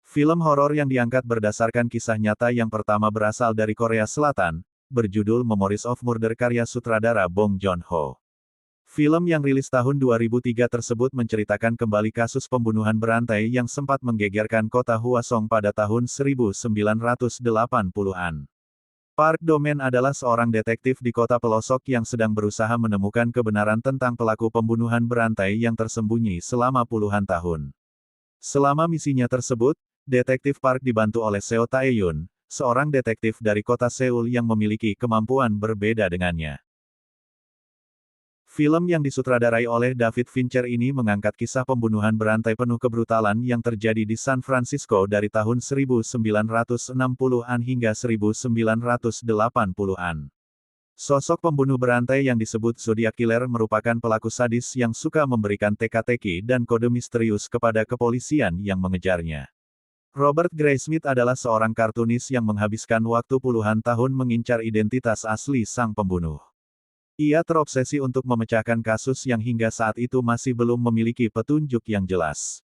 Film horor yang diangkat berdasarkan kisah nyata yang pertama berasal dari Korea Selatan, berjudul Memories of Murder karya sutradara Bong Joon-ho. Film yang rilis tahun 2003 tersebut menceritakan kembali kasus pembunuhan berantai yang sempat menggegerkan kota Hwasong pada tahun 1980-an. Park Do-man adalah seorang detektif di kota pelosok yang sedang berusaha menemukan kebenaran tentang pelaku pembunuhan berantai yang tersembunyi selama puluhan tahun. Selama misinya tersebut, Detektif Park dibantu oleh Seo Tae-yoon, seorang detektif dari kota Seoul yang memiliki kemampuan berbeda dengannya. Film yang disutradarai oleh David Fincher ini mengangkat kisah pembunuhan berantai penuh kebrutalan yang terjadi di San Francisco dari tahun 1960-an hingga 1980-an. Sosok pembunuh berantai yang disebut Zodiac Killer merupakan pelaku sadis yang suka memberikan teka-teki dan kode misterius kepada kepolisian yang mengejarnya. Robert Graysmith adalah seorang kartunis yang menghabiskan waktu puluhan tahun mengincar identitas asli sang pembunuh. Ia terobsesi untuk memecahkan kasus yang hingga saat itu masih belum memiliki petunjuk yang jelas.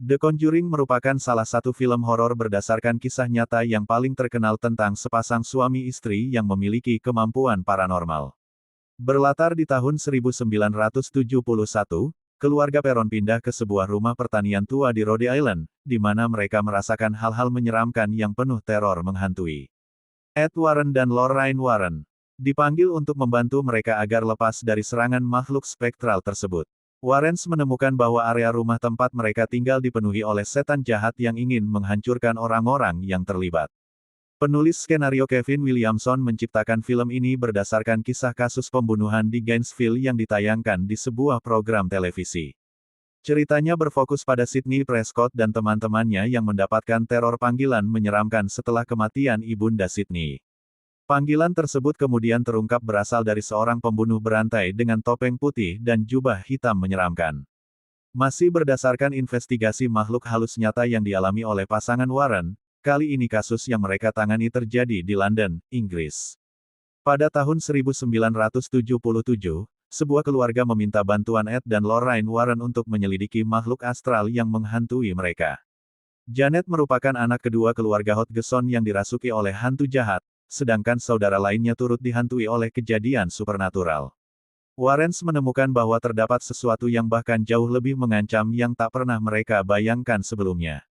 The Conjuring merupakan salah satu film horor berdasarkan kisah nyata yang paling terkenal tentang sepasang suami istri yang memiliki kemampuan paranormal. Berlatar di tahun 1971, keluarga Perron pindah ke sebuah rumah pertanian tua di Rhode Island, di mana mereka merasakan hal-hal menyeramkan yang penuh teror menghantui. Ed Warren dan Lorraine Warren dipanggil untuk membantu mereka agar lepas dari serangan makhluk spektral tersebut. Warrens menemukan bahwa area rumah tempat mereka tinggal dipenuhi oleh setan jahat yang ingin menghancurkan orang-orang yang terlibat. Penulis skenario Kevin Williamson menciptakan film ini berdasarkan kisah kasus pembunuhan di Gainesville yang ditayangkan di sebuah program televisi. Ceritanya berfokus pada Sidney Prescott dan teman-temannya yang mendapatkan teror panggilan menyeramkan setelah kematian ibunda Sidney. Panggilan tersebut kemudian terungkap berasal dari seorang pembunuh berantai dengan topeng putih dan jubah hitam menyeramkan. Masih berdasarkan investigasi makhluk halus nyata yang dialami oleh pasangan Warren, kali ini kasus yang mereka tangani terjadi di London, Inggris. Pada tahun 1977, sebuah keluarga meminta bantuan Ed dan Lorraine Warren untuk menyelidiki makhluk astral yang menghantui mereka. Janet merupakan anak kedua keluarga Hodgson yang dirasuki oleh hantu jahat, sedangkan saudara lainnya turut dihantui oleh kejadian supernatural. Warrens menemukan bahwa terdapat sesuatu yang bahkan jauh lebih mengancam yang tak pernah mereka bayangkan sebelumnya.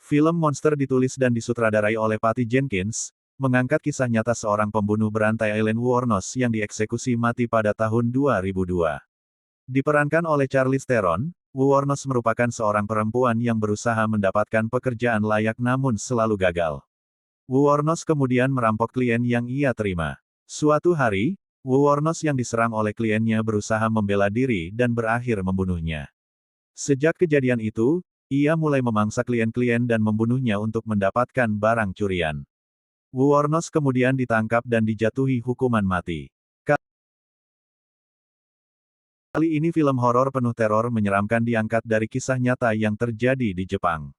Film Monster ditulis dan disutradarai oleh Patty Jenkins, mengangkat kisah nyata seorang pembunuh berantai Aileen Wuornos yang dieksekusi mati pada tahun 2002. Diperankan oleh Charlize Theron, Wuornos merupakan seorang perempuan yang berusaha mendapatkan pekerjaan layak namun selalu gagal. Wuornos kemudian merampok klien yang ia terima. Suatu hari, Wuornos yang diserang oleh kliennya berusaha membela diri dan berakhir membunuhnya. Sejak kejadian itu, ia mulai memangsa klien-klien dan membunuhnya untuk mendapatkan barang curian. Wuornos kemudian ditangkap dan dijatuhi hukuman mati. Kali ini film horor penuh teror menyeramkan diangkat dari kisah nyata yang terjadi di Jepang.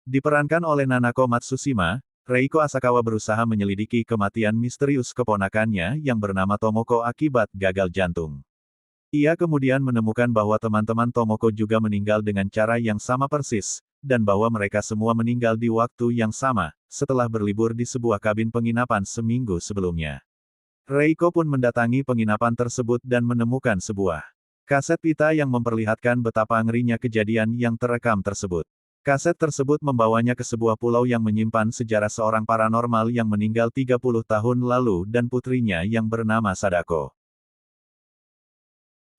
Diperankan oleh Nanako Matsushima, Reiko Asakawa berusaha menyelidiki kematian misterius keponakannya yang bernama Tomoko akibat gagal jantung. Ia kemudian menemukan bahwa teman-teman Tomoko juga meninggal dengan cara yang sama persis, dan bahwa mereka semua meninggal di waktu yang sama, setelah berlibur di sebuah kabin penginapan seminggu sebelumnya. Reiko pun mendatangi penginapan tersebut dan menemukan sebuah kaset pita yang memperlihatkan betapa ngerinya kejadian yang terekam tersebut. Kaset tersebut membawanya ke sebuah pulau yang menyimpan sejarah seorang paranormal yang meninggal 30 tahun lalu dan putrinya yang bernama Sadako.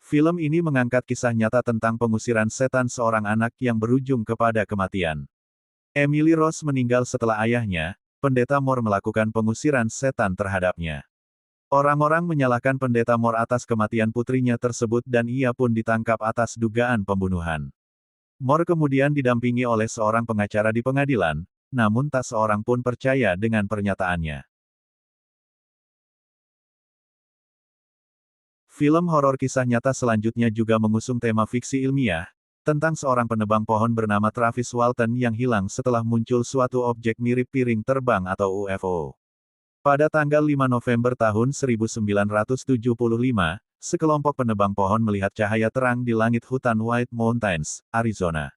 Film ini mengangkat kisah nyata tentang pengusiran setan seorang anak yang berujung kepada kematian. Emily Rose meninggal setelah ayahnya, Pendeta Moore melakukan pengusiran setan terhadapnya. Orang-orang menyalahkan Pendeta Moore atas kematian putrinya tersebut dan ia pun ditangkap atas dugaan pembunuhan. Moore kemudian didampingi oleh seorang pengacara di pengadilan, namun tak seorang pun percaya dengan pernyataannya. Film horor kisah nyata selanjutnya juga mengusung tema fiksi ilmiah, tentang seorang penebang pohon bernama Travis Walton yang hilang setelah muncul suatu objek mirip piring terbang atau UFO. Pada tanggal 5 November tahun 1975, Sekelompok penebang pohon melihat cahaya terang di langit hutan White Mountains, Arizona.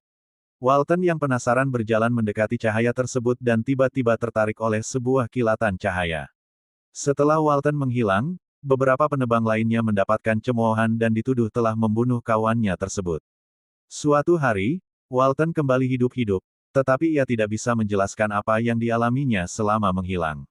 Walton yang penasaran berjalan mendekati cahaya tersebut dan tiba-tiba tertarik oleh sebuah kilatan cahaya. Setelah Walton menghilang, beberapa penebang lainnya mendapatkan cemoohan dan dituduh telah membunuh kawannya tersebut. Suatu hari, Walton kembali hidup-hidup, tetapi ia tidak bisa menjelaskan apa yang dialaminya selama menghilang.